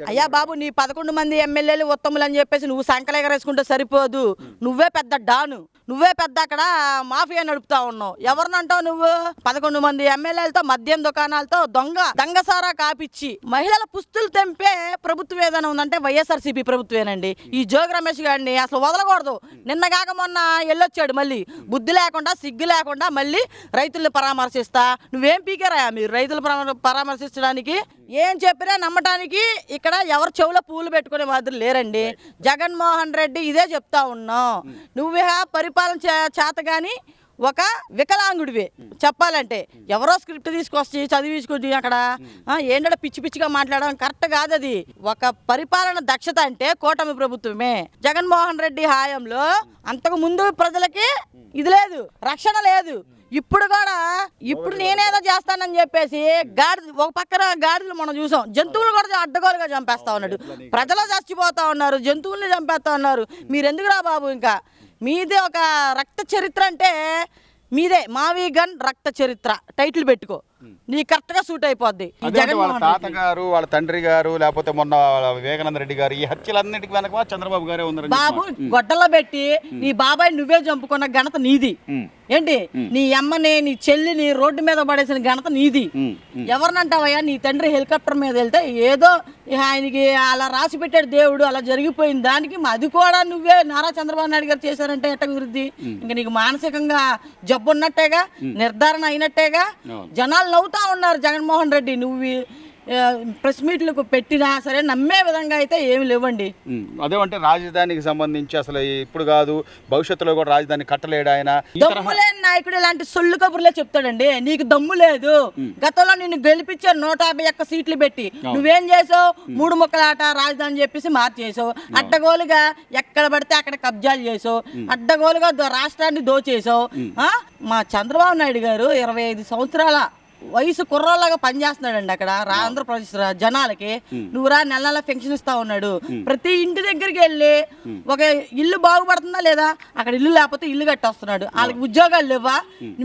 అయ్యా బాబు, నీ 11 మంది ఎమ్మెల్యేలు ఉత్తములు అని చెప్పేసి నువ్వు సంకలేగరేసుకుంటే సరిపోదు. నువ్వే పెద్ద డాను, నువ్వే పెద్ద అక్కడ మాఫియా నడుపుతా ఉన్నావు. ఎవరినంటావు నువ్వు? 11 మంది ఎమ్మెల్యేలతో మద్యం దుకాణాలతో దొంగసారా కాపిచ్చి మహిళల పుస్తులు తెంపే ప్రభుత్వం ఏదైనా ఉందంటే వైఎస్ఆర్సీపీ ప్రభుత్వేనండి. ఈ జోగి రమేష్ గారిని అసలు వదలకూడదు. నిన్నగాక మొన్న వెళ్ళొచ్చాడు, మళ్ళీ బుద్ధి లేకుండా సిగ్గు లేకుండా మళ్ళీ రైతుల్ని పరామర్శిస్తా. నువ్వేం పీకారా మీరు రైతులు పరామర్శించడానికి? ఏం చెప్పినా నమ్మటానికి ఇక్కడ ఎవరు చెవులో పూలు పెట్టుకునే మాదిరి లేరండి. జగన్మోహన్ రెడ్డి ఇదే చెప్తా ఉన్నావు. నువ్వే పరిపాలన చేత కానీ ఒక వికలాంగుడివే చెప్పాలంటే. ఎవరో స్క్రిప్ట్ తీసుకొచ్చి చదివించుకొని అక్కడ ఏంటంటే పిచ్చి పిచ్చిగా మాట్లాడడం కరెక్ట్ కాదు. అది ఒక పరిపాలన దక్షత అంటే కూటమి ప్రభుత్వమే. జగన్మోహన్ రెడ్డి హయాంలో అంతకు ముందు ప్రజలకి ఇది లేదు, రక్షణ లేదు. ఇప్పుడు నేనేదో చేస్తానని చెప్పేసి ఒక పక్కన గాడిదలు మనం చూసాం. జంతువులు కూడా అడ్డగోలుగా చంపేస్తా ఉన్నాడు. ప్రజలు చచ్చిపోతా ఉన్నారు, జంతువుల్ని చంపేస్తా ఉన్నారు. మీరెందుకురా బాబు? ఇంకా మీదే ఒక రక్త చరిత్ర అంటే మీదే మావి గన్ రక్త చరిత్ర టైటిల్ పెట్టుకో, నీ కరెక్ట్ గా సూట్ అయిపోద్ది. వాళ్ళ తాతగారు, వాళ్ళ తండ్రి గారు, లేకపోతే మొన్న వివేకానంద రెడ్డి గారు, ఈ హత్యలన్నిటికీ వెనక చంద్రబాబు గారే ఉన్నారు. బాబు గొడ్డలో పెట్టి నీ బాబాయ్ నువ్వే చంపుకున్న ఘనత నీది ఏంటి? నీ అమ్మని, నీ చెల్లిని రోడ్డు మీద పడేసిన ఘనత నీది. ఎవరినంటావయ్యా? నీ తండ్రి హెలికాప్టర్ మీద వెళ్తే ఏదో ఆయనకి అలా రాసి పెట్టాడు దేవుడు, అలా జరిగిపోయింది. దానికి అది కూడా నువ్వే నారా చంద్రబాబు నాయుడు గారు చేశారంటే ఎట్ట కుదిరిద్ది? ఇంకా నీకు మానసికంగా జబ్బు ఉన్నట్టేగా, నిర్ధారణ అయినట్టేగా. జనాలు నవ్వుతా ఉన్నారు. జగన్మోహన్ రెడ్డి నువ్వు ప్రెస్ మీట్లకు పెట్టినా సరే నమ్మే విధంగా అయితే ఏమి లేవండి. అదేమంటే రాజధానికి సంబంధించి అసలు ఇప్పుడు కాదు, భవిష్యత్తులో కూడా రాజధాని కట్టలేడు ఆయన. దమ్ము లేని నాయకుడు ఇలాంటి సొల్లు కబుర్లే చెప్తాడండి. నీకు దమ్ము లేదు. గతంలో నిన్ను గెలిపించారు 151 సీట్లు పెట్టి. నువ్వేం చేసావు? 3 ముక్కలాట రాజధాని చెప్పేసి మార్చేసావు. అడ్డగోలుగా ఎక్కడ పడితే అక్కడ కబ్జాలు చేసావు. అడ్డగోలుగా రాష్ట్రాన్ని దోచేసావు. మా చంద్రబాబు నాయుడు గారు 25 సంవత్సరాల వయసు కుర్రోళ్ళగా పనిచేస్తున్నాడండి అక్కడ ఆంధ్రప్రదేశ్ జనాలకి. నువ్వు రా, నెల నెల పెన్షన్ ఇస్తా ఉన్నాడు. ప్రతి ఇంటి దగ్గరికి వెళ్ళి ఒక ఇల్లు బాగుపడుతుందా లేదా, అక్కడ ఇల్లు లేకపోతే ఇల్లు కట్టొస్తున్నాడు. వాళ్ళకి ఉద్యోగాలు లేవా?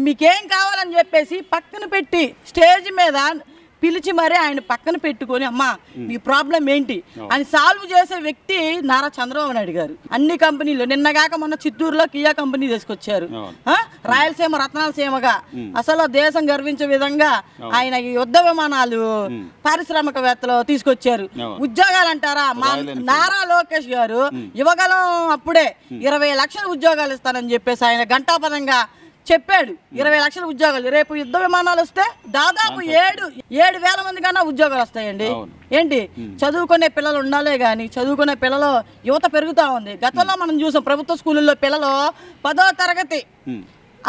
మీకేం కావాలని చెప్పేసి పక్కన పెట్టి స్టేజ్ మీద పిలిచి మరీ ఆయన పక్కన పెట్టుకొని అమ్మా మీ ప్రాబ్లం ఏంటి అని సాల్వ్ చేసే వ్యక్తి నారా చంద్రబాబు నాయుడు గారు. అన్ని కంపెనీలు నిన్నగాక మొన్న చిత్తూరులో కియా కంపెనీ తీసుకొచ్చారు. రాయలసీమ రత్నాలసీమగా అసలు దేశం గర్వించే విధంగా ఆయన యుద్ధ విమానాలు పారిశ్రామికవేత్తలు తీసుకొచ్చారు. ఉద్యోగాలు అంటారా? మా నారా లోకేష్ గారు యువగలం అప్పుడే 20 లక్షల ఉద్యోగాలు ఇస్తానని చెప్పేసి ఆయన ఘంటాపదంగా చెప్పాడు. 20 లక్షల ఉద్యోగాలు. రేపు యుద్ధ విమానాలు వస్తే దాదాపు 7,000 మంది కన్నా ఉద్యోగాలు వస్తాయండి. ఏంటి? చదువుకునే పిల్లలు ఉండాలే గాని చదువుకునే పిల్లలు యువత పెరుగుతా ఉంది. గతంలో మనం చూసాం ప్రభుత్వ స్కూళ్ళల్లో పిల్లలు 10వ తరగతి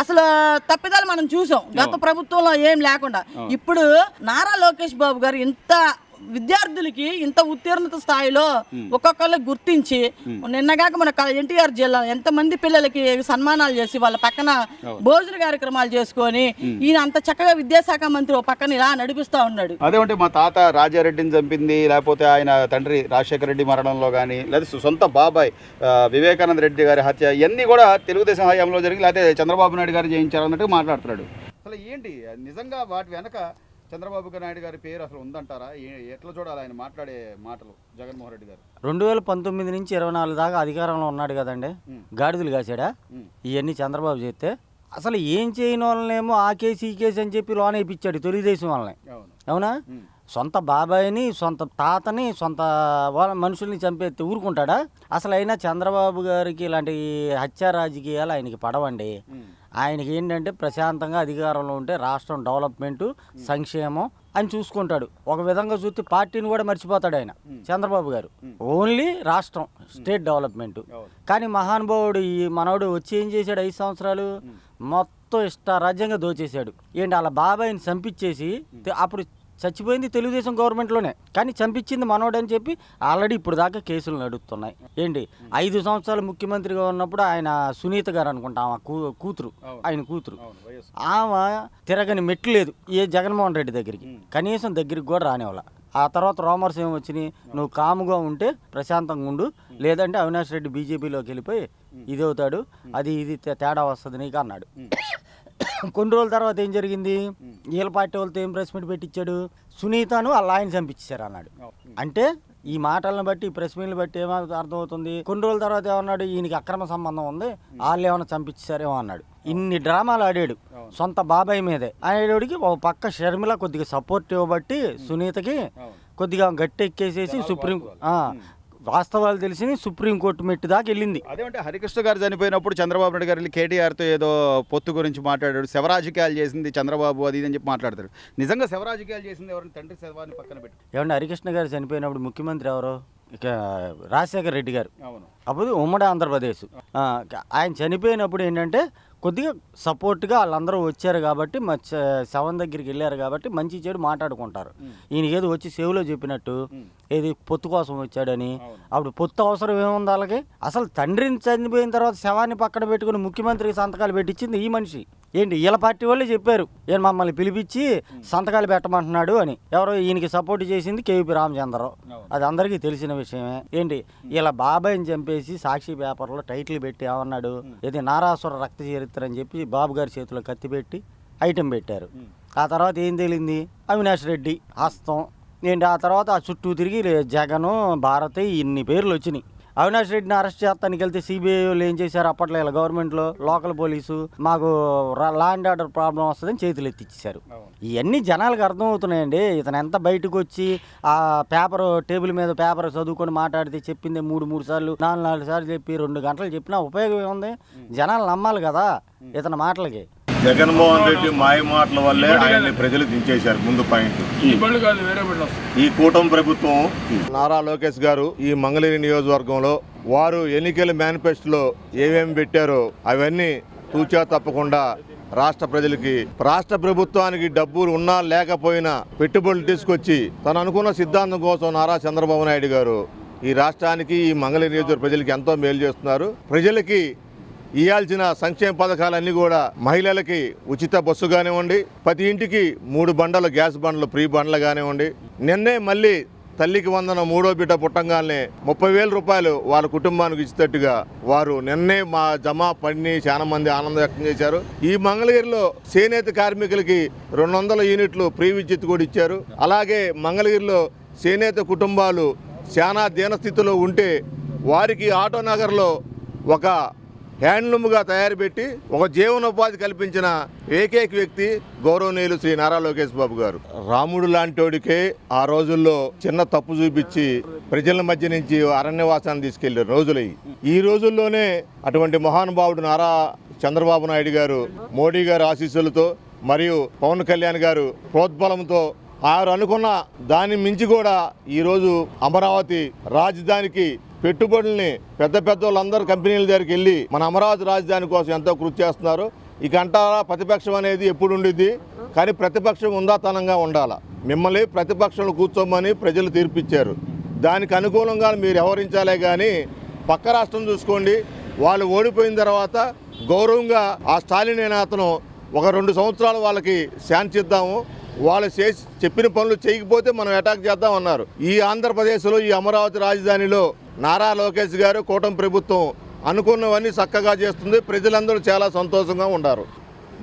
అసలు తప్పిదాలు మనం చూసాం గత ప్రభుత్వంలో ఏం లేకుండా. ఇప్పుడు నారా లోకేష్ బాబు గారు ఇంత విద్యార్థులకి ఇంత ఉత్తీర్ణత స్థాయిలో ఒక్కొక్కళ్ళు గుర్తించి నిన్నగాక మన ఎన్టీఆర్ జిల్లా ఎంతమంది పిల్లలకి సన్మానాలు చేసి వాళ్ళ పక్కన భోజన కార్యక్రమాలు చేసుకొని ఈయన అంత చక్కగా విద్యాశాఖ మంత్రి ఒక పక్కన ఇలా నడిపిస్తా ఉన్నాడు. అదేంటే మా తాత రాజారెడ్డిని చంపింది, లేకపోతే ఆయన తండ్రి రాజశేఖర రెడ్డి మరణంలో కానీ, లేదా సొంత బాబాయ్ వివేకానంద రెడ్డి గారి హత్య, ఇవన్నీ కూడా తెలుగుదేశం హయాంలో జరిగి లేకపోతే చంద్రబాబు నాయుడు గారు చేయించారు అన్నట్టు మాట్లాడుతున్నాడు. అసలు ఏంటి నిజంగా వాటి వెనక చంద్రబాబు నాయుడు గారి పేరు అసలు ఉందంటారా? ఎట్లా చూడాలి ఆయన మాట్లాడే మాటలు? జగన్మోహన్ రెడ్డి గారు 2019 నుంచి 24 దాకా అధికారంలో ఉన్నాడు కదండి. గాడిదలు కాసాడా? ఇవన్నీ చంద్రబాబు చేస్తే అసలు ఏం చేయని వాళ్ళనేమో ఆ కేసు ఈ కేసు అని చెప్పి లోన్ వేయించాడు తెలుగుదేశం వాళ్ళని. అవునా? సొంత బాబాయిని, సొంత తాతని, సొంత మనుషుల్ని చంపేస్తే ఊరుకుంటాడా? అసలు అయినా చంద్రబాబు గారికి ఇలాంటి హత్య రాజకీయాలు ఆయనకి పడవండి. ఆయనకి ఏంటంటే ప్రశాంతంగా అధికారంలో ఉంటే రాష్ట్రం డెవలప్మెంటు, సంక్షేమం అని చూసుకుంటాడు. ఒక విధంగా చూస్తే పార్టీని కూడా మర్చిపోతాడు ఆయన చంద్రబాబు గారు. ఓన్లీ రాష్ట్రం, స్టేట్ డెవలప్మెంట్. కానీ మహానుభావుడు ఈ మనవడు వచ్చి ఏం చేశాడు? 5 సంవత్సరాలు మొత్తం ఇష్టారాజ్యంగా దోచేశాడు. ఏంటి అలా బాబాయిని చంపించేసి, అప్పుడు చచ్చిపోయింది తెలుగుదేశం గవర్నమెంట్లోనే, కానీ చంపించింది మనోడని చెప్పి ఆల్రెడీ ఇప్పుడు దాకా కేసులు నడుస్తున్నాయి. ఏంటి 5 సంవత్సరాలు ముఖ్యమంత్రిగా ఉన్నప్పుడు ఆయన సునీత గారు అనుకుంటా, ఆమె కూతురు, ఆయన కూతురు, ఆమె తిరగని మెట్లు లేదు ఏ జగన్మోహన్ రెడ్డి దగ్గరికి, కనీసం దగ్గరికి కూడా రానివ్వాల. ఆ తర్వాత రోమర్స్ ఏమి వచ్చినాయి? నువ్వు కాముగా ఉంటే ప్రశాంతంగా ఉండు, లేదంటే అవినాష్ రెడ్డి బీజేపీలోకి వెళ్ళిపోయి ఇది అవుతాడు, అది ఇది తేడా వస్తుంది నీకు అన్నాడు. కొన్ని రోజుల తర్వాత ఏం జరిగింది? వీళ్ళ పార్టీ వాళ్ళతో ఏం ప్రెస్ మీట్ పెట్టించాడు? సునీతను వాళ్ళ ఆయన చంపించారు అన్నాడు. అంటే ఈ మాటలను బట్టి ఈ ప్రెస్ మీట్లు బట్టి ఏమో అర్థమవుతుంది. కొన్ని రోజుల తర్వాత ఏమన్నాడు, ఈయనకి అక్రమ సంబంధం ఉంది, వాళ్ళు ఏమైనా చంపించారేమో అన్నాడు. ఇన్ని డ్రామాలు ఆడాడు సొంత బాబాయ్ మీదే. ఆడేవాడికి ఒక పక్క షర్మిల కొద్దిగా సపోర్ట్ ఇవ్వబట్టి సునీతకి కొద్దిగా గట్టి ఎక్కేసేసి వాస్తవాలు తెలిసి సుప్రీంకోర్టు మెట్టు దాకా వెళ్ళింది. అదేమంటే హరికృష్ణ గారు చనిపోయినప్పుడు చంద్రబాబు నాయుడు గారు వెళ్ళి కేటీఆర్తో ఏదో పొత్తు గురించి మాట్లాడాడు, శవరాజకీయాలు చేసింది చంద్రబాబు అది అని చెప్పి మాట్లాడతాడు. నిజంగా శవరాజకీయాలు చేసింది ఎవరైనా తండ్రి శవాన్ని పక్కన పెట్టి? ఏమంటే హరికృష్ణ గారు చనిపోయినప్పుడు ముఖ్యమంత్రి ఎవరు? ఇక రాజశేఖర రెడ్డి గారు. అవును. అప్పుడు ఉమ్మడి ఆంధ్రప్రదేశ్. ఆయన చనిపోయినప్పుడు ఏంటంటే కొద్దిగా సపోర్ట్గా వాళ్ళందరూ వచ్చారు కాబట్టి శవం దగ్గరికి వెళ్ళారు కాబట్టి మంచి చెడు మాట్లాడుకుంటారు. ఈయన ఏదో వచ్చి సేవలో చెప్పినట్టు ఏది పొత్తు కోసం వచ్చాడని, అప్పుడు పొత్తు అవసరం ఏముంది వాళ్ళకి? అసలు తండ్రిని చనిపోయిన తర్వాత శవాన్ని పక్కన పెట్టుకుని ముఖ్యమంత్రికి సంతకాలు పెట్టించింది ఈ మనిషి. ఏంటి వీళ్ళ పార్టీ వాళ్ళే చెప్పారు, ఈయన మమ్మల్ని పిలిపించి సంతకాలు పెట్టమంటున్నాడు అని. ఎవరో ఈయనకి సపోర్ట్ చేసింది కేవీపీ రామచంద్రరావు, అది అందరికీ తెలిసిన విషయమే. ఏంటి వీళ్ళ బాబాయిని చంపేసి సాక్షి పేపర్లో టైటిల్ పెట్టి ఏమన్నాడు, ఇది నారాసుర రక్త చరిత్ర అని చెప్పి బాబు గారి చేతిలో కత్తి పెట్టి ఐటెం పెట్టారు. ఆ తర్వాత ఏం తేలింది, అవినాష్ రెడ్డి హస్తం ఏంటి. ఆ తర్వాత ఆ చుట్టూ తిరిగి జగను భారతి ఇన్ని పేర్లు వచ్చినాయి. అవినాష్ రెడ్డిని అరెస్ట్ చేస్తానికి వెళ్తే సిబిఐ వాళ్ళు ఏం చేశారు, అప్పట్లో ఇలా గవర్నమెంట్లో లోకల్ పోలీసు మాకు లా అండ్ ఆర్డర్ ప్రాబ్లం వస్తుందని చేతులు ఎత్తిచ్చేశారు. ఇవన్నీ జనాలకు అర్థమవుతున్నాయండి. ఇతను ఎంత బయటకు వచ్చి ఆ పేపర్ టేబుల్ మీద పేపర్ చదువుకొని మాట్లాడితే చెప్పింది మూడు సార్లు 4 సార్లు చెప్పి 2 గంటలు చెప్పినా ఉపయోగం ఏముంది? జనాలు నమ్మాలి కదా ఇతని మాటలకి. జగన్మోహన్ రెడ్డి మాయ మాటల వల్లే ఆయన్ని ప్రజలు దించేశారు. ముందు పాయింట్, ఈ కూటమి ప్రభుత్వం నారా లోకేష్ గారు ఈ మంగళగిరి నియోజకవర్గంలో వారు ఎన్నికల మేనిఫెస్టోలో ఏమేమి పెట్టారో అవన్నీ తూచా తప్పకుండా రాష్ట్ర ప్రజలకి, రాష్ట్ర ప్రభుత్వానికి డబ్బులు ఉన్నా లేకపోయినా పెట్టుబడులు తీసుకొచ్చి తను అనుకున్న సిద్ధాంతం కోసం నారా చంద్రబాబు నాయుడు గారు ఈ రాష్ట్రానికి ఈ మంగళగిరి నియోజకవర్గ ప్రజలకి ఎంతో మేలు చేస్తున్నారు. ప్రజలకి ఇవ్వాల్సిన సంక్షేమ పథకాలన్నీ కూడా మహిళలకి ఉచిత బస్సు కానివ్వండి, ప్రతి ఇంటికి 3 బండలు గ్యాస్ బండ్లు ఫ్రీ బండ్లు కానివ్వండి. నిన్నే మళ్ళీ తల్లికి వందన 3వ బిడ్డ పుట్టంగానే 30,000 రూపాయలు వాళ్ళ కుటుంబానికి ఇచ్చేటట్టుగా వారు నిన్నే మా జమా పడిని చాలా మంది ఆనందం వ్యక్తం చేశారు. ఈ మంగళగిరిలో చేనేత కార్మికులకి 200 యూనిట్లు ఫ్రీ విద్యుత్ కూడా ఇచ్చారు. అలాగే మంగళగిరిలో చేనేత కుటుంబాలు చాలా దీనస్థితిలో ఉంటే వారికి ఆటో నగర్లో ఒక హ్యాండ్లూమ్గా తయారు పెట్టి ఒక జీవనోపాధి కల్పించిన ఏకైక వ్యక్తి గౌరవనీయులు శ్రీ నారా లోకేష్ బాబు గారు. రాముడు లాంటోడికే ఆ రోజుల్లో చిన్న తప్పు చూపించి ప్రజల మధ్య నుంచి అరణ్యవాసాన్ని తీసుకెళ్లే రోజులయ్యి. ఈ రోజుల్లోనే అటువంటి మహానుభావుడు నారా చంద్రబాబు నాయుడు గారు మోడీ గారి ఆశీస్సులతో మరియు పవన్ కళ్యాణ్ గారు ప్రోద్బలంతో వారు అనుకున్న దాన్ని మించి కూడా ఈరోజు అమరావతి రాజధానికి పెట్టుబడుల్ని పెద్ద వాళ్ళందరూ కంపెనీల దగ్గరికి వెళ్ళి మన అమరావతి రాజధాని కోసం ఎంతో కృషి చేస్తున్నారు. ఇక అంటారా ప్రతిపక్షం అనేది ఎప్పుడు ఉండిద్ది, కానీ ప్రతిపక్షం ఉందాతనంగా ఉండాలి. మిమ్మల్ని ప్రతిపక్షంలో కూర్చోమని ప్రజలు తీర్పిచ్చారు. దానికి అనుకూలంగా మీరు వ్యవహరించాలే కానీ పక్క రాష్ట్రం చూసుకోండి, వాళ్ళు ఓడిపోయిన తర్వాత గౌరవంగా ఆ స్టాలిన్ అనే అతను ఒక 2 సంవత్సరాలు వాళ్ళకి శాంతి ఇద్దాము, వాళ్ళు చెప్పిన పనులు చేయకపోతే మనం అటాక్ చేద్దాం అన్నారు. ఈ ఆంధ్రప్రదేశ్లో ఈ అమరావతి రాజధానిలో నారా లోకేష్ గారు కూటమి ప్రభుత్వం అనుకున్నవన్నీ చక్కగా చేస్తుంది. ప్రజలందరూ చాలా సంతోషంగా ఉన్నారు.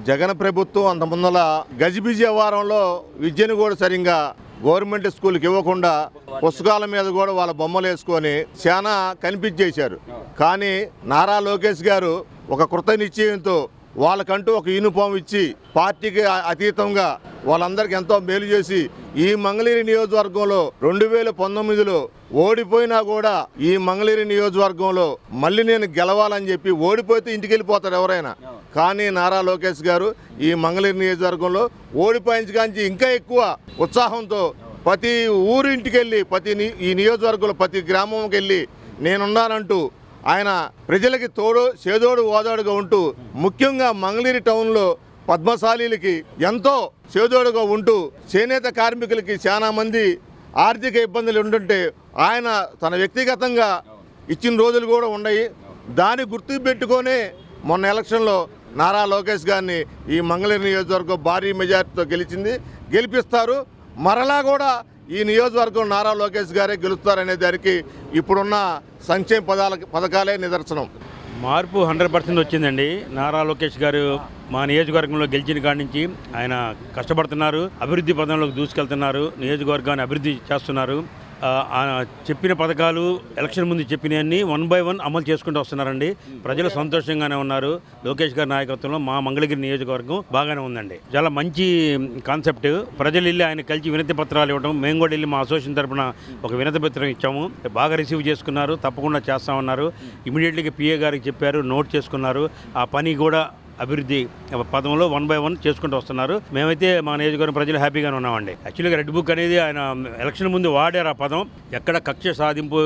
జగన్ ప్రభుత్వం అంత ముందల గజిబిజి వ్యవహారంలో విద్యను కూడా సరిగ్గా గవర్నమెంట్ స్కూల్కి ఇవ్వకుండా పుస్తకాల మీద కూడా వాళ్ళ బొమ్మలు వేసుకొని చాలా కనిపించేశారు. కానీ నారా లోకేష్ గారు ఒక కృత నిశ్చయంతో వాళ్ళకంటూ ఒక యూనిఫామ్ ఇచ్చి పార్టీకి అతీతంగా వాళ్ళందరికీ ఎంతో మేలు చేసి ఈ మంగళగిరి నియోజకవర్గంలో 2019లో ఓడిపోయినా కూడా ఈ మంగళగిరి నియోజకవర్గంలో మళ్ళీ నేను గెలవాలని చెప్పి ఓడిపోతే ఇంటికి వెళ్ళిపోతారు ఎవరైనా. కానీ నారా లోకేష్ గారు ఈ మంగళగిరి నియోజకవర్గంలో ఓడిపోయించగాంచి ఇంకా ఎక్కువ ఉత్సాహంతో ప్రతి ఊరింటికి వెళ్ళి ఈ నియోజకవర్గంలో ప్రతి గ్రామంకి వెళ్ళి నేనున్నానంటూ ఆయన ప్రజలకి తోడు చేదోడు ఓదాడుగా ఉంటూ ముఖ్యంగా మంగళగిరి టౌన్లో పద్మశాలీలకి ఎంతో చేదోడుగా ఉంటూ చేనేత కార్మికులకి చాలా మంది ఆర్థిక ఇబ్బందులు ఉంటుంటే ఆయన తన వ్యక్తిగతంగా ఇచ్చిన రోజులు కూడా ఉన్నాయి. దాన్ని గుర్తు పెట్టుకొని మొన్న ఎలక్షన్లో నారా లోకేష్ గారిని ఈ మంగళగిరి నియోజకవర్గం భారీ మెజార్టీతో గెలిపిస్తారు. మరలా కూడా ఈ నియోజకవర్గం నారా లోకేష్ గారే గెలుస్తారనే దానికి ఇప్పుడున్న సంక్షేమ పథకాలే నిదర్శనం. మార్పు 100% వచ్చిందండి. నారా లోకేష్ గారు మా నియోజకవర్గంలో గెలిచిన కాడి నుంచి ఆయన కష్టపడుతున్నారు, అభివృద్ధి పదంలోకి దూసుకెళ్తున్నారు, నియోజకవర్గాన్ని అభివృద్ధి చేస్తున్నారు. చెప్పిన పథకాలు ఎలక్షన్ ముందు చెప్పినవన్నీ 1 by 1 అమలు చేసుకుంటూ వస్తున్నారండి. ప్రజలు సంతోషంగానే ఉన్నారు. లోకేష్ గారి నాయకత్వంలో మా మంగళగిరి నియోజకవర్గం బాగానే ఉందండి. చాలా మంచి కాన్సెప్ట్. ప్రజలు వెళ్ళి ఆయన కలిసి వినతి పత్రాలు ఇవ్వడం, మేము కూడా వెళ్ళి మా అసోసియేషన్ తరఫున ఒక వినతి పత్రం ఇచ్చాము. బాగా రిసీవ్ చేసుకున్నారు. తప్పకుండా చేస్తామన్నారు. ఇమీడియట్గా పిఏ గారికి చెప్పారు, నోట్ చేసుకున్నారు. ఆ పని కూడా అభివృద్ధి పదంలో 1 by 1 చేసుకుంటూ వస్తున్నారు. మేమైతే మా నియోజకవర్గం ప్రజలు హ్యాపీగానే ఉన్నామండి. యాక్చువల్గా రెడ్ బుక్ అనేది ఆయన ఎలక్షన్ ముందు వాడారు. ఆ పదం ఎక్కడ కక్ష సాధింపు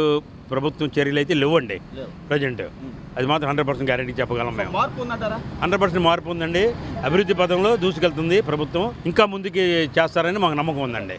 ప్రభుత్వం చర్యలు అయితే లేవండి ప్రజెంట్. అది మాత్రం 100% గ్యారెంటీ చెప్పగలం మేము. 100% మార్పు ఉందండి. అభివృద్ధి పదంలో దూసుకెళ్తుంది ప్రభుత్వం. ఇంకా ముందుకి చేస్తారని మాకు నమ్మకం ఉందండి.